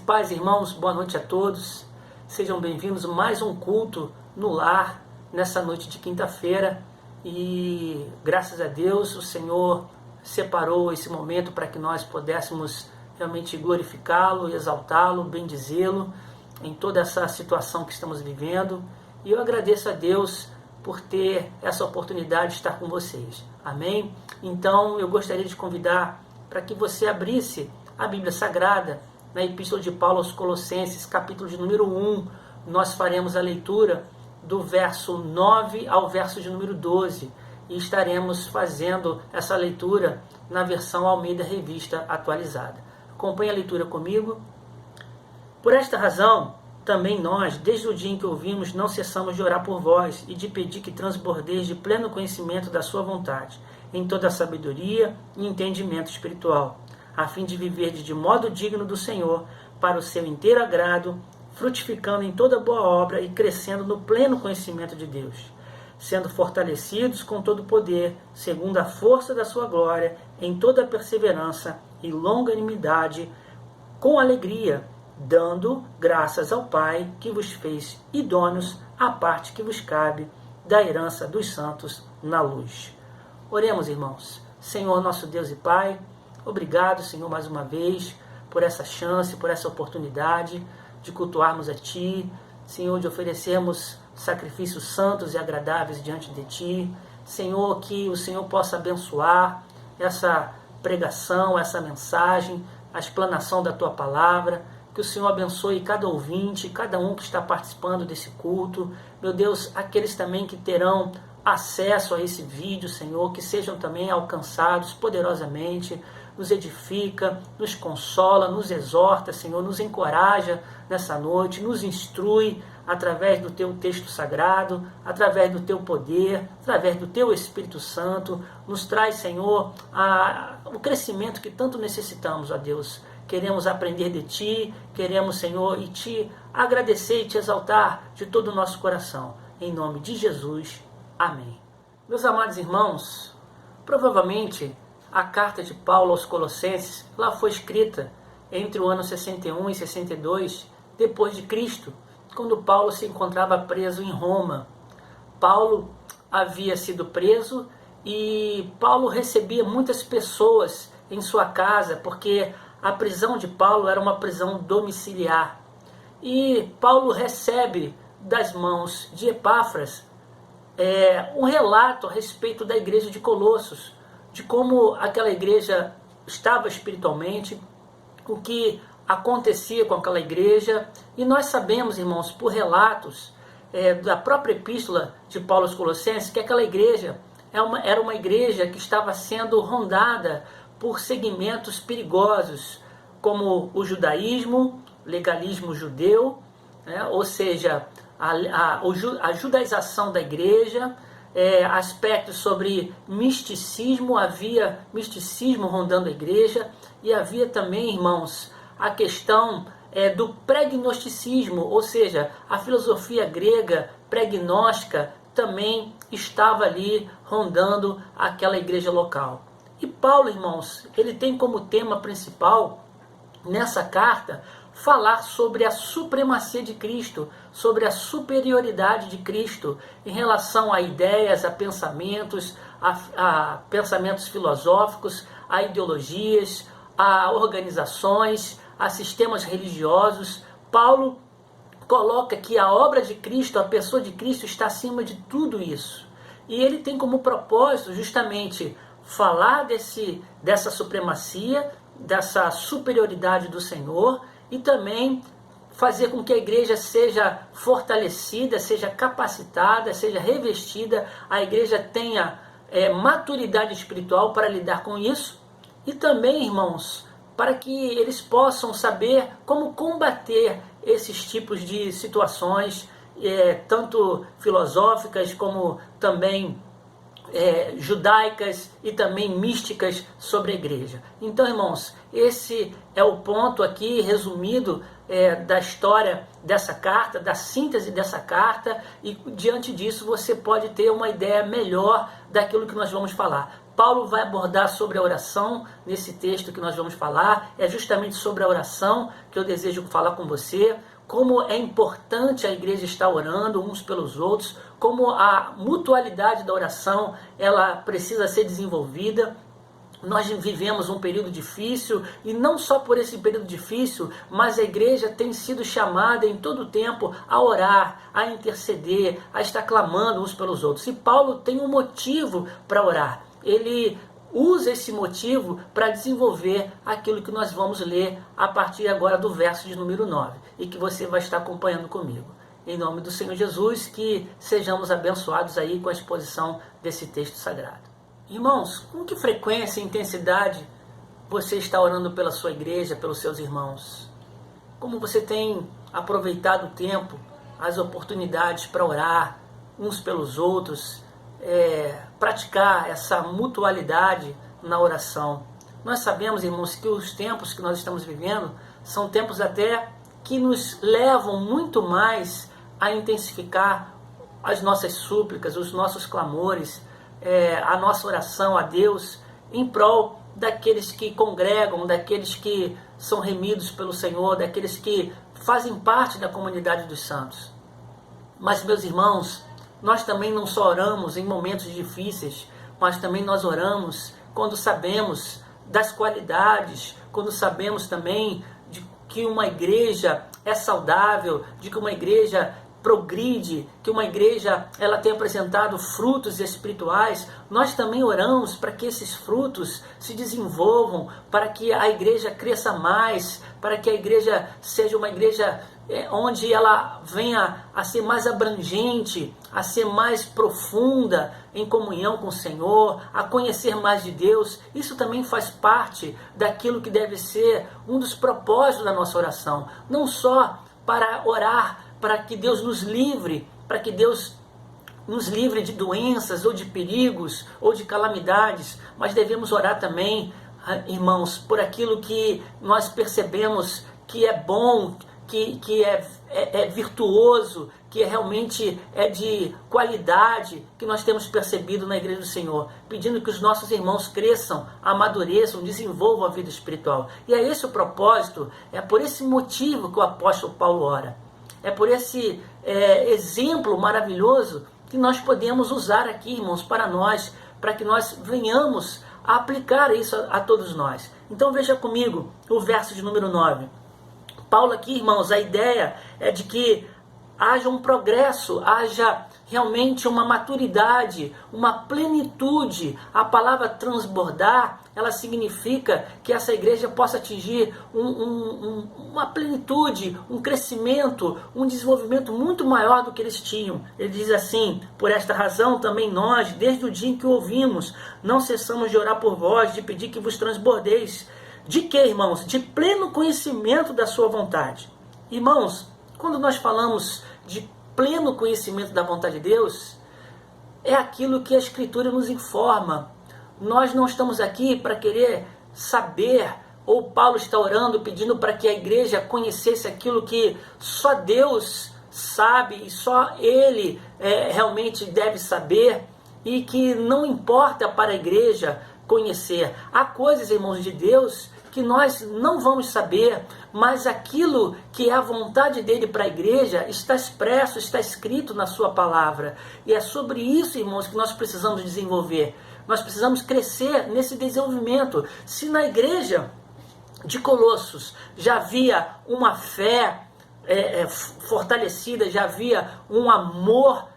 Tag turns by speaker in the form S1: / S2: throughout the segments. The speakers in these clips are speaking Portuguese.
S1: paz, irmãos, boa noite a todos. Sejam bem-vindos a mais um culto no lar, nessa noite de quinta-feira. E graças a Deus o Senhor separou esse momento para que nós pudéssemos realmente glorificá-lo, exaltá-lo, bendizê-lo em toda essa situação que estamos vivendo. E eu agradeço a Deus por ter essa oportunidade de estar com vocês. Amém? Então eu gostaria de convidar para que você abrisse a Bíblia Sagrada na Epístola de Paulo aos Colossenses, capítulo de número 1. Nós faremos a leitura do verso 9 ao verso de número 12 e estaremos fazendo essa leitura na versão Almeida Revista Atualizada. Acompanhe a leitura comigo. Por esta razão, também nós, desde o dia em que ouvimos, não cessamos de orar por vós e de pedir que transbordeis de pleno conhecimento da sua vontade, em toda a sabedoria e entendimento espiritual, a fim de viver de modo digno do Senhor, para o seu inteiro agrado, frutificando em toda boa obra e crescendo no pleno conhecimento de Deus, sendo fortalecidos com todo o poder, segundo a força da sua glória, em toda a perseverança e longanimidade, com alegria, dando graças ao Pai que vos fez idôneos à parte que vos cabe da herança dos santos na luz. Oremos, irmãos. Senhor, nosso Deus e Pai, obrigado, Senhor, mais uma vez, por essa chance, por essa oportunidade de cultuarmos a Ti, Senhor, de oferecermos sacrifícios santos e agradáveis diante de Ti. Senhor, que o Senhor possa abençoar essa pregação, essa mensagem, a explanação da Tua palavra, que o Senhor abençoe cada ouvinte, cada um que está participando desse culto. Meu Deus, aqueles também que terão acesso a esse vídeo, Senhor, que sejam também alcançados poderosamente. Nos edifica, nos consola, nos exorta, Senhor, nos encoraja nessa noite, nos instrui através do Teu texto sagrado, através do Teu poder, através do Teu Espírito Santo. Nos traz, Senhor, o crescimento que tanto necessitamos, ó Deus. Queremos aprender de Ti, queremos, Senhor, e Te agradecer e Te exaltar de todo o nosso coração. Em nome de Jesus. Amém. Meus amados irmãos, provavelmente a carta de Paulo aos Colossenses lá foi escrita entre o ano 61 e 62 depois de Cristo, quando Paulo se encontrava preso em Roma. Paulo havia sido preso e Paulo recebia muitas pessoas em sua casa, porque a prisão de Paulo era uma prisão domiciliar. E Paulo recebe das mãos de Epáfras um relato a respeito da igreja de Colossos, de como aquela igreja estava espiritualmente, o que acontecia com aquela igreja. E nós sabemos, irmãos, por relatos da própria epístola de Paulo aos Colossenses, que aquela igreja era uma igreja que estava sendo rondada por segmentos perigosos, como o judaísmo, legalismo judeu, ou seja, a judaização da igreja, aspectos sobre misticismo, havia misticismo rondando a igreja, e havia também, irmãos, a questão do pregnosticismo, ou seja, a filosofia grega pregnóstica também estava ali rondando aquela igreja local. E Paulo, irmãos, ele tem como tema principal nessa carta falar sobre a supremacia de Cristo, sobre a superioridade de Cristo em relação a ideias, a pensamentos filosóficos, a ideologias, a organizações, a sistemas religiosos. Paulo coloca que a obra de Cristo, a pessoa de Cristo está acima de tudo isso. E ele tem como propósito justamente falar dessa supremacia, dessa superioridade do Senhor, e também fazer com que a igreja seja fortalecida, seja capacitada, seja revestida, a igreja tenha maturidade espiritual para lidar com isso, e também, irmãos, para que eles possam saber como combater esses tipos de situações, tanto filosóficas como também judaicas e também místicas sobre a igreja. Então, irmãos, esse é o ponto aqui resumido da história dessa carta, da síntese dessa carta, e diante disso você pode ter uma ideia melhor daquilo que nós vamos falar. Paulo vai abordar sobre a oração nesse texto que nós vamos falar. É justamente sobre a oração que eu desejo falar com você. Como é importante a igreja estar orando uns pelos outros, como a mutualidade da oração ela precisa ser desenvolvida. Nós vivemos um período difícil, e não só por esse período difícil, mas a igreja tem sido chamada em todo o tempo a orar, a interceder, a estar clamando uns pelos outros. E Paulo tem um motivo para orar. Ele usa esse motivo para desenvolver aquilo que nós vamos ler a partir agora do verso de número 9, e que você vai estar acompanhando comigo. Em nome do Senhor Jesus, que sejamos abençoados aí com a exposição desse texto sagrado. Irmãos, com que frequência e intensidade você está orando pela sua igreja, pelos seus irmãos? Como você tem aproveitado o tempo, as oportunidades para orar uns pelos outros, praticar essa mutualidade na oração? Nós sabemos, irmãos, que os tempos que nós estamos vivendo são tempos até que nos levam muito mais a intensificar as nossas súplicas, os nossos clamores, a nossa oração a Deus em prol daqueles que congregam, daqueles que são remidos pelo Senhor, daqueles que fazem parte da comunidade dos santos. Mas, meus irmãos, nós também não só oramos em momentos difíceis, mas também nós oramos quando sabemos das qualidades, quando sabemos também de que uma igreja é saudável, de que uma igreja progride, que uma igreja ela tem apresentado frutos espirituais. Nós também oramos para que esses frutos se desenvolvam, para que a igreja cresça mais, para que a igreja seja uma igreja onde ela venha a ser mais abrangente, a ser mais profunda em comunhão com o Senhor, a conhecer mais de Deus. Isso também faz parte daquilo que deve ser um dos propósitos da nossa oração, não só para orar para que Deus nos livre, para que Deus nos livre de doenças, ou de perigos, ou de calamidades, mas devemos orar também, irmãos, por aquilo que nós percebemos que é bom, que é virtuoso, que realmente é de qualidade, que nós temos percebido na igreja do Senhor, pedindo que os nossos irmãos cresçam, amadureçam, desenvolvam a vida espiritual. E é esse o propósito, é por esse motivo que o apóstolo Paulo ora. É por esse exemplo maravilhoso que nós podemos usar aqui, irmãos, para nós, para que nós venhamos a aplicar isso a todos nós. Então veja comigo o verso de número 9. Paulo aqui, irmãos, a ideia é de que haja um progresso, haja realmente uma maturidade, uma plenitude. A palavra transbordar, ela significa que essa igreja possa atingir uma plenitude, um crescimento, um desenvolvimento muito maior do que eles tinham. Ele diz assim: por esta razão também nós, desde o dia em que o ouvimos, não cessamos de orar por vós, de pedir que vos transbordeis. De quê, irmãos? De pleno conhecimento da sua vontade. Irmãos, quando nós falamos de pleno conhecimento da vontade de Deus, é aquilo que a Escritura nos informa. Nós não estamos aqui para querer saber, ou Paulo está orando, pedindo para que a igreja conhecesse aquilo que só Deus sabe, e só Ele realmente deve saber, e que não importa para a igreja conhecer. Há coisas, irmãos de Deus, que nós não vamos saber, mas aquilo que é a vontade dele para a igreja está expresso, está escrito na sua palavra. E é sobre isso, irmãos, que nós precisamos desenvolver. Nós precisamos crescer nesse desenvolvimento. Se na igreja de Colossos já havia uma fé fortalecida, já havia um amor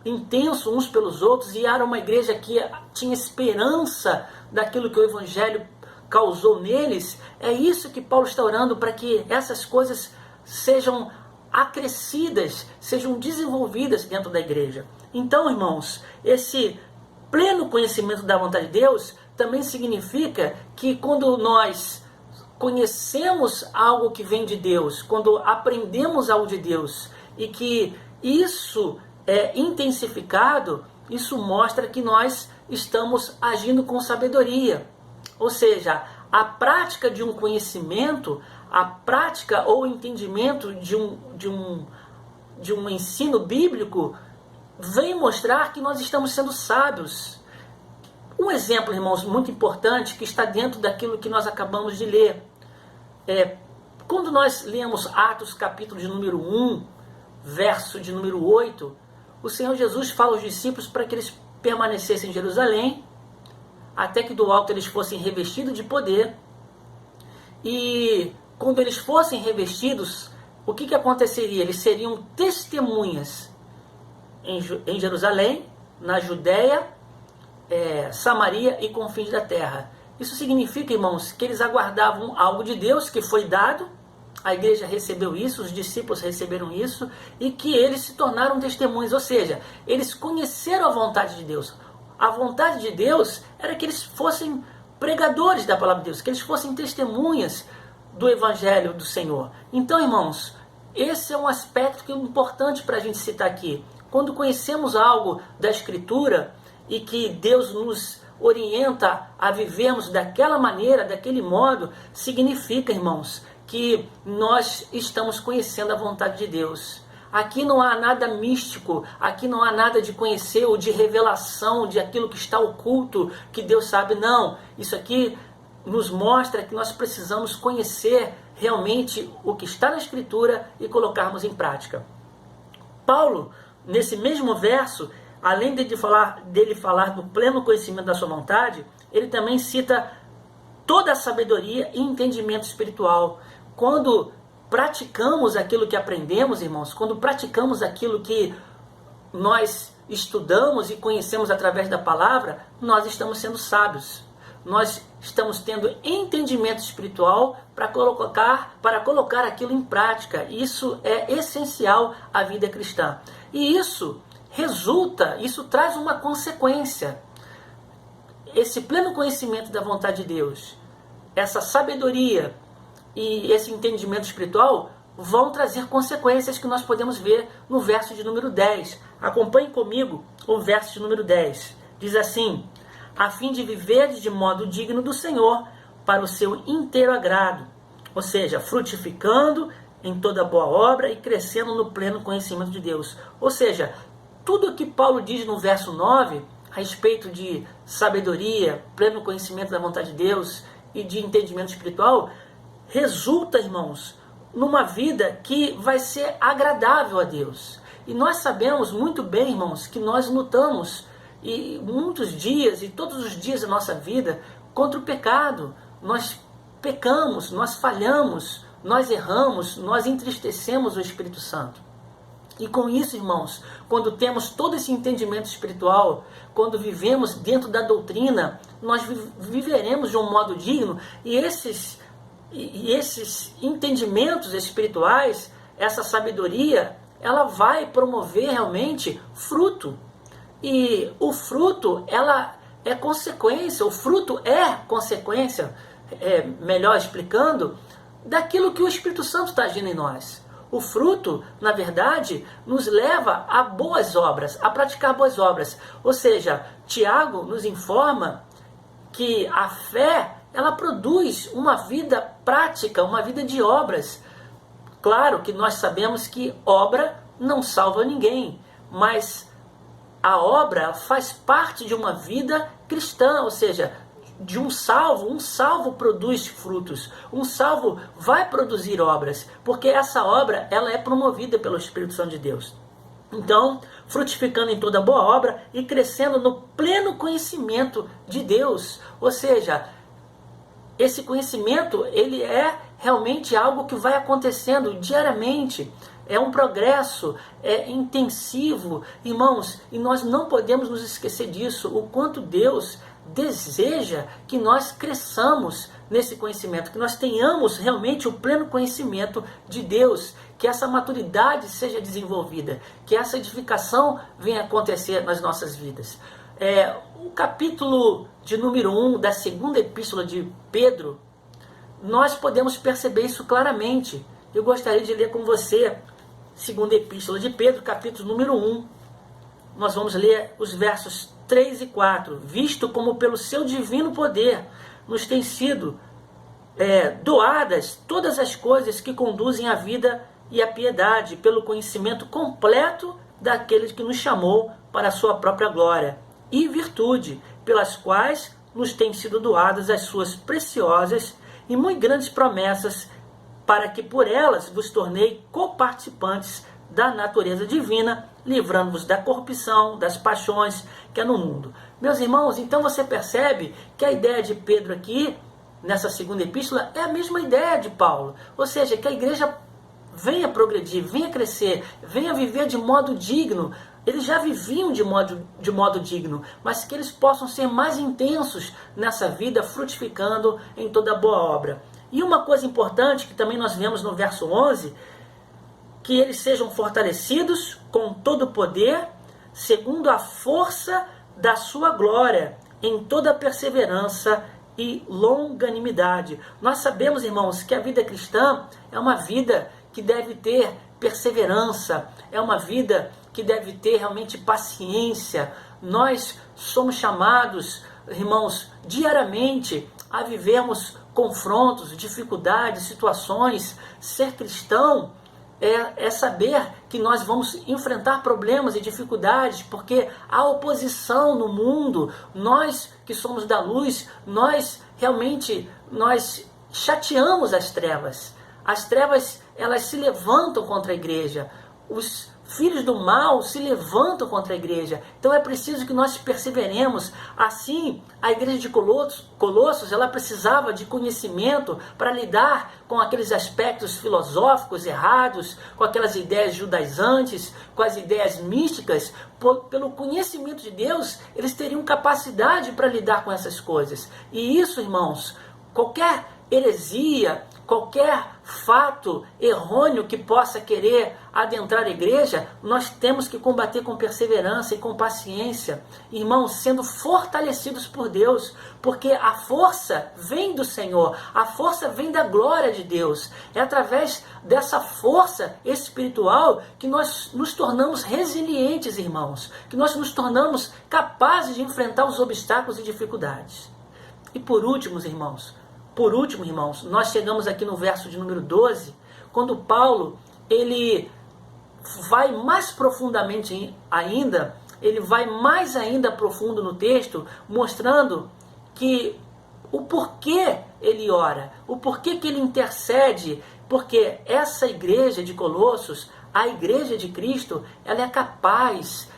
S1: intenso uns pelos outros, e era uma igreja que tinha esperança daquilo que o Evangelho causou neles, é isso que Paulo está orando, para que essas coisas sejam acrescidas, sejam desenvolvidas dentro da igreja. Então, irmãos, esse pleno conhecimento da vontade de Deus também significa que quando nós conhecemos algo que vem de Deus, quando aprendemos algo de Deus, e que isso é intensificado, isso mostra que nós estamos agindo com sabedoria. Ou seja, a prática de um conhecimento, a prática ou entendimento de um ensino bíblico vem mostrar que nós estamos sendo sábios. Um exemplo, irmãos, muito importante que está dentro daquilo que nós acabamos de ler. Quando nós lemos Atos capítulo de número 1, verso de número 8, o Senhor Jesus fala aos discípulos para que eles permanecessem em Jerusalém, até que do alto eles fossem revestidos de poder. E quando eles fossem revestidos, o que aconteceria? Eles seriam testemunhas em Jerusalém, na Judéia, Samaria e confins da terra. Isso significa, irmãos, que eles aguardavam algo de Deus que foi dado, a igreja recebeu isso, os discípulos receberam isso, e que eles se tornaram testemunhas, ou seja, eles conheceram a vontade de Deus. A vontade de Deus era que eles fossem pregadores da palavra de Deus, que eles fossem testemunhas do Evangelho do Senhor. Então, irmãos, esse é um aspecto que é importante para a gente citar aqui. Quando conhecemos algo da Escritura e que Deus nos orienta a vivermos daquela maneira, daquele modo, significa, irmãos, que nós estamos conhecendo a vontade de Deus. Aqui não há nada místico, aqui não há nada de conhecer ou de revelação de aquilo que está oculto, que Deus sabe, não. Isso aqui nos mostra que nós precisamos conhecer realmente o que está na Escritura e colocarmos em prática. Paulo, nesse mesmo verso, além dele falar do pleno conhecimento da sua vontade, ele também cita toda a sabedoria e entendimento espiritual. Quando praticamos aquilo que aprendemos, irmãos, quando praticamos aquilo que nós estudamos e conhecemos através da palavra, nós estamos sendo sábios. Nós estamos tendo entendimento espiritual para colocar aquilo em prática. Isso é essencial à vida cristã. E isso traz uma consequência. Esse pleno conhecimento da vontade de Deus, essa sabedoria e esse entendimento espiritual vão trazer consequências que nós podemos ver no verso de número 10. Acompanhe comigo o verso de número 10. Diz assim: a fim de viveres de modo digno do Senhor, para o seu inteiro agrado. Ou seja, frutificando em toda boa obra e crescendo no pleno conhecimento de Deus. Ou seja, tudo o que Paulo diz no verso 9, a respeito de sabedoria, pleno conhecimento da vontade de Deus e de entendimento espiritual, resulta, irmãos, numa vida que vai ser agradável a Deus. E nós sabemos muito bem, irmãos, que nós lutamos e muitos dias e todos os dias da nossa vida contra o pecado. Nós pecamos, nós falhamos, nós erramos, nós entristecemos o Espírito Santo. E com isso, irmãos, quando temos todo esse entendimento espiritual, quando vivemos dentro da doutrina, nós viveremos de um modo digno, e esses entendimentos espirituais, essa sabedoria, ela vai promover realmente fruto. E o fruto, ela é consequência, o fruto é consequência, melhor explicando, daquilo que o Espírito Santo está agindo em nós. O fruto, na verdade, nos leva a boas obras, a praticar boas obras. Ou seja, Tiago nos informa que a fé, ela produz uma vida prática, uma vida de obras. Claro que nós sabemos que obra não salva ninguém, mas a obra faz parte de uma vida cristã, ou seja, de um salvo produz frutos, um salvo vai produzir obras, porque essa obra ela é promovida pelo Espírito Santo de Deus. Então, frutificando em toda boa obra e crescendo no pleno conhecimento de Deus, ou seja, esse conhecimento ele é realmente algo que vai acontecendo diariamente. É um progresso, é intensivo, irmãos, e nós não podemos nos esquecer disso, o quanto Deus deseja que nós cresçamos nesse conhecimento, que nós tenhamos realmente o pleno conhecimento de Deus, que essa maturidade seja desenvolvida, que essa edificação venha acontecer nas nossas vidas. O capítulo de número 1 da segunda epístola de Pedro, nós podemos perceber isso claramente. Eu gostaria de ler com você segunda epístola de Pedro, capítulo número 1. Nós vamos ler os versos 3 e 4. Visto como pelo seu divino poder nos têm sido doadas todas as coisas que conduzem à vida e à piedade, pelo conhecimento completo daquele que nos chamou para a sua própria glória e virtude, pelas quais nos têm sido doadas as suas preciosas e muito grandes promessas, para que por elas vos tornei coparticipantes da natureza divina, livrando-vos da corrupção, das paixões que há no mundo. Meus irmãos, então você percebe que a ideia de Pedro aqui, nessa segunda epístola, é a mesma ideia de Paulo. Ou seja, que a igreja venha progredir, venha crescer, venha viver de modo digno. Eles já viviam de modo digno, mas que eles possam ser mais intensos nessa vida, frutificando em toda boa obra. E uma coisa importante que também nós vemos no verso 11, que eles sejam fortalecidos com todo o poder, segundo a força da sua glória, em toda perseverança e longanimidade. Nós sabemos, irmãos, que a vida cristã é uma vida que deve ter perseverança, é uma vida que deve ter realmente paciência. Nós somos chamados, irmãos, diariamente a vivermos confrontos, dificuldades, situações. Ser cristão é saber que nós vamos enfrentar problemas e dificuldades, porque há oposição no mundo. Nós que somos da luz, nós chateamos as trevas. As trevas, elas se levantam contra a igreja. Os filhos do mal se levantam contra a igreja. Então é preciso que nós perseveremos. Assim, a igreja de Colossos, ela precisava de conhecimento para lidar com aqueles aspectos filosóficos errados, com aquelas ideias judaizantes, com as ideias místicas. Pelo conhecimento de Deus, eles teriam capacidade para lidar com essas coisas. E isso, irmãos, qualquer heresia, qualquer fato errôneo que possa querer adentrar a igreja, nós temos que combater com perseverança e com paciência, irmãos, sendo fortalecidos por Deus, porque a força vem do Senhor, a força vem da glória de Deus. É através dessa força espiritual que nós nos tornamos resilientes, irmãos, que nós nos tornamos capazes de enfrentar os obstáculos e dificuldades. E por último, irmãos, nós chegamos aqui no verso de número 12, quando Paulo, ele vai mais profundamente ainda, ele vai mais ainda profundo no texto, mostrando que o porquê ele ora, o porquê que ele intercede, porque essa igreja de Colossos, a igreja de Cristo, ela é capaz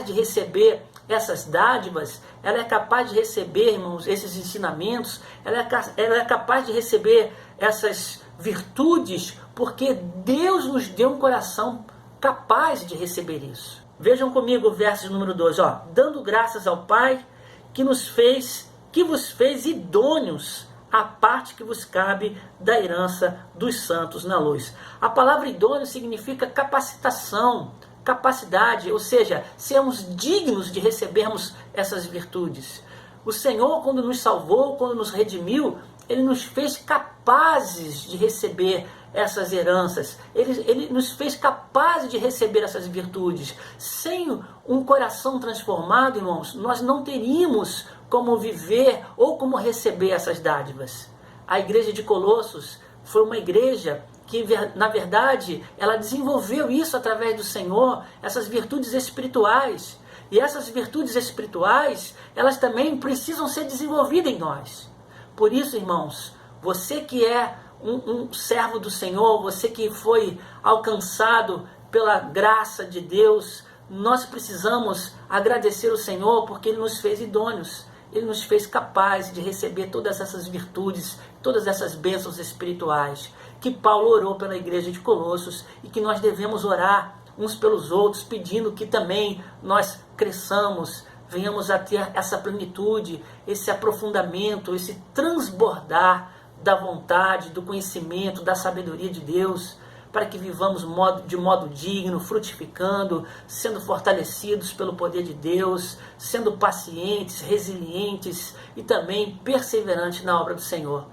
S1: de receber essas dádivas, ela é capaz de receber, irmãos, esses ensinamentos, ela é capaz de receber essas virtudes, porque Deus nos deu um coração capaz de receber isso. Vejam comigo o verso número 12, dando graças ao Pai que vos fez idôneos à parte que vos cabe da herança dos santos na luz. A palavra idôneo significa capacitação, capacidade, ou seja, sermos dignos de recebermos essas virtudes. O Senhor, quando nos salvou, quando nos redimiu, Ele nos fez capazes de receber essas heranças. Ele nos fez capazes de receber essas virtudes. Sem um coração transformado, irmãos, nós não teríamos como viver ou como receber essas dádivas. A igreja de Colossos foi uma igreja que, na verdade, ela desenvolveu isso através do Senhor, essas virtudes espirituais. E essas virtudes espirituais, elas também precisam ser desenvolvidas em nós. Por isso, irmãos, você que é um servo do Senhor, você que foi alcançado pela graça de Deus, nós precisamos agradecer o Senhor porque Ele nos fez idôneos. Ele nos fez capazes de receber todas essas virtudes, todas essas bênçãos espirituais que Paulo orou pela igreja de Colossos e que nós devemos orar uns pelos outros, pedindo que também nós cresçamos, venhamos a ter essa plenitude, esse aprofundamento, esse transbordar da vontade, do conhecimento, da sabedoria de Deus, para que vivamos de modo digno, frutificando, sendo fortalecidos pelo poder de Deus, sendo pacientes, resilientes e também perseverantes na obra do Senhor.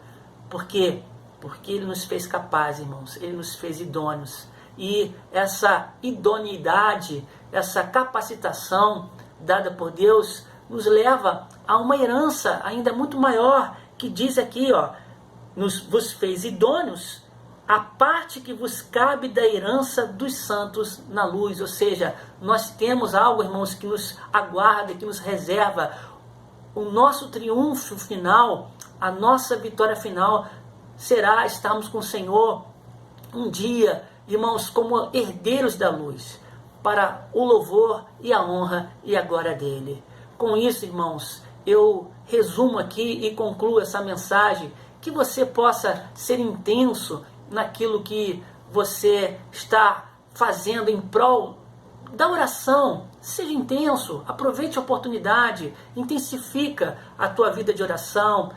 S1: Por quê? Porque Ele nos fez capazes, irmãos, Ele nos fez idôneos. E essa idoneidade, essa capacitação dada por Deus, nos leva a uma herança ainda muito maior, que diz aqui, vos fez idôneos a parte que vos cabe da herança dos santos na luz. Ou seja, nós temos algo, irmãos, que nos aguarda, que nos reserva, o nosso triunfo final, a nossa vitória final será estarmos com o Senhor um dia, irmãos, como herdeiros da luz, para o louvor e a honra e a glória dele. Com isso, irmãos, eu resumo aqui e concluo essa mensagem, que você possa ser intenso naquilo que você está fazendo em prol da oração. Seja intenso, aproveite a oportunidade, intensifica a tua vida de oração,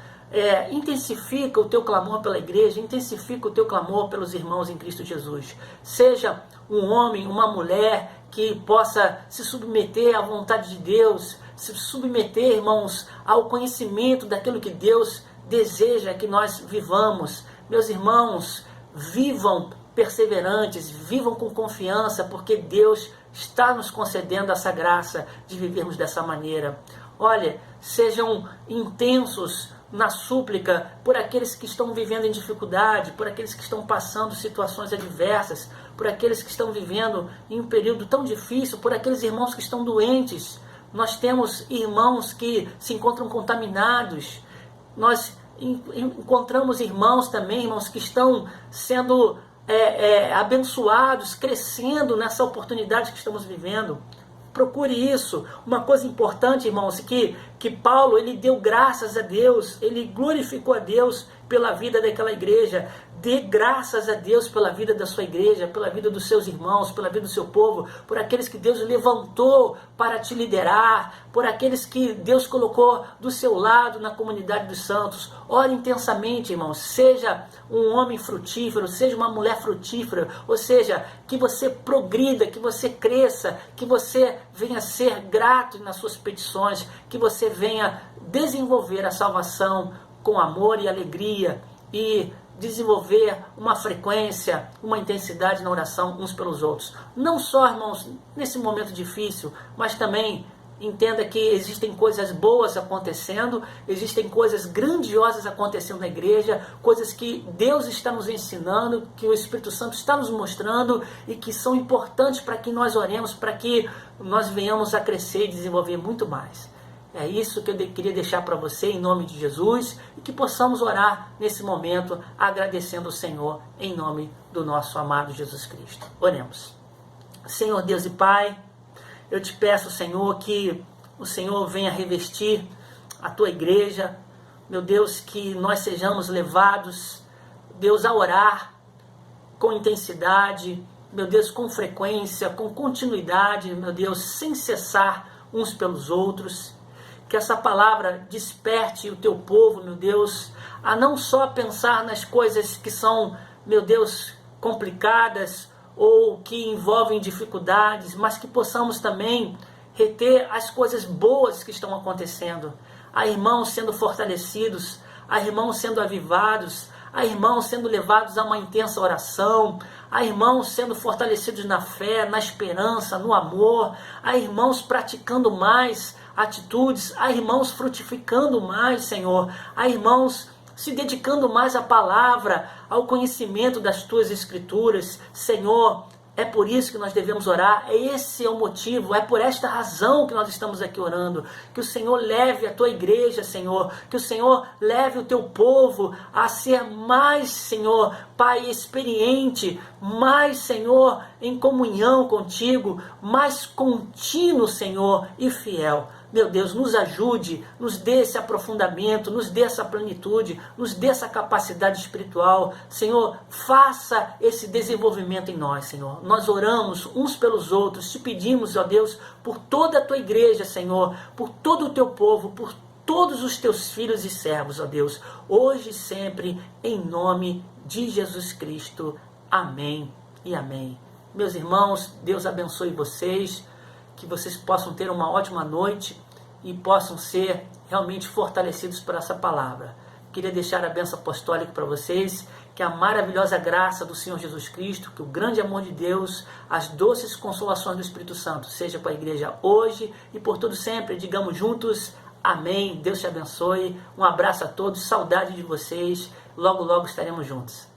S1: intensifica o teu clamor pela igreja, intensifica o teu clamor pelos irmãos em Cristo Jesus. Seja um homem, uma mulher que possa se submeter à vontade de Deus, se submeter, irmãos, ao conhecimento daquilo que Deus deseja que nós vivamos. Meus irmãos, vivam perseverantes, vivam com confiança, porque Deus está nos concedendo essa graça de vivermos dessa maneira. Olha, sejam intensos na súplica por aqueles que estão vivendo em dificuldade, por aqueles que estão passando situações adversas, por aqueles que estão vivendo em um período tão difícil, por aqueles irmãos que estão doentes. Nós temos irmãos que se encontram contaminados. Nós encontramos irmãos também, irmãos que estão sendo abençoados, crescendo nessa oportunidade que estamos vivendo. Procure isso. Uma coisa importante, irmãos, que Paulo, ele deu graças a Deus, ele glorificou a Deus pela vida daquela igreja. Dê graças a Deus pela vida da sua igreja, pela vida dos seus irmãos, pela vida do seu povo, por aqueles que Deus levantou para te liderar, por aqueles que Deus colocou do seu lado na comunidade dos santos. Ore intensamente, irmãos. Seja um homem frutífero, seja uma mulher frutífera, ou seja, que você progrida, que você cresça, que você venha ser grato nas suas petições, que você venha desenvolver a salvação com amor e alegria e desenvolver uma frequência, uma intensidade na oração uns pelos outros. Não só, irmãos, nesse momento difícil, mas também entenda que existem coisas boas acontecendo, existem coisas grandiosas acontecendo na igreja, coisas que Deus está nos ensinando, que o Espírito Santo está nos mostrando e que são importantes para que nós oremos, para que nós venhamos a crescer e desenvolver muito mais. É isso que eu queria deixar para você em nome de Jesus e que possamos orar nesse momento agradecendo ao Senhor em nome do nosso amado Jesus Cristo. Oremos. Senhor Deus e Pai, eu te peço, Senhor, que o Senhor venha revestir a tua igreja, meu Deus, que nós sejamos levados, Deus, a orar com intensidade, meu Deus, com frequência, com continuidade, meu Deus, sem cessar uns pelos outros. Que essa palavra desperte o teu povo, meu Deus, a não só pensar nas coisas que são, meu Deus, complicadas ou que envolvem dificuldades, mas que possamos também reter as coisas boas que estão acontecendo. Há irmãos sendo fortalecidos, há irmãos sendo avivados, há irmãos sendo levados a uma intensa oração, há irmãos sendo fortalecidos na fé, na esperança, no amor, há irmãos praticando mais atitudes, há irmãos frutificando mais, Senhor, há irmãos se dedicando mais à palavra, ao conhecimento das tuas escrituras, Senhor. É por isso que nós devemos orar, esse é o motivo, é por esta razão que nós estamos aqui orando, que o Senhor leve a tua igreja, Senhor, que o Senhor leve o teu povo a ser mais, Senhor, Pai, experiente, mais, Senhor, em comunhão contigo, mais contínuo, Senhor, e fiel. Meu Deus, nos ajude, nos dê esse aprofundamento, nos dê essa plenitude, nos dê essa capacidade espiritual. Senhor, faça esse desenvolvimento em nós, Senhor. Nós oramos uns pelos outros, te pedimos, ó Deus, por toda a tua igreja, Senhor, por todo o teu povo, por todos os teus filhos e servos, ó Deus, hoje e sempre, em nome de Jesus Cristo. Amém e amém. Meus irmãos, Deus abençoe vocês, que vocês possam ter uma ótima noite e possam ser realmente fortalecidos por essa palavra. Queria deixar a bênção apostólica para vocês, que a maravilhosa graça do Senhor Jesus Cristo, que o grande amor de Deus, as doces consolações do Espírito Santo, seja para a igreja hoje e por todo sempre. Digamos juntos, amém. Deus te abençoe. Um abraço a todos, saudade de vocês. Logo, logo estaremos juntos.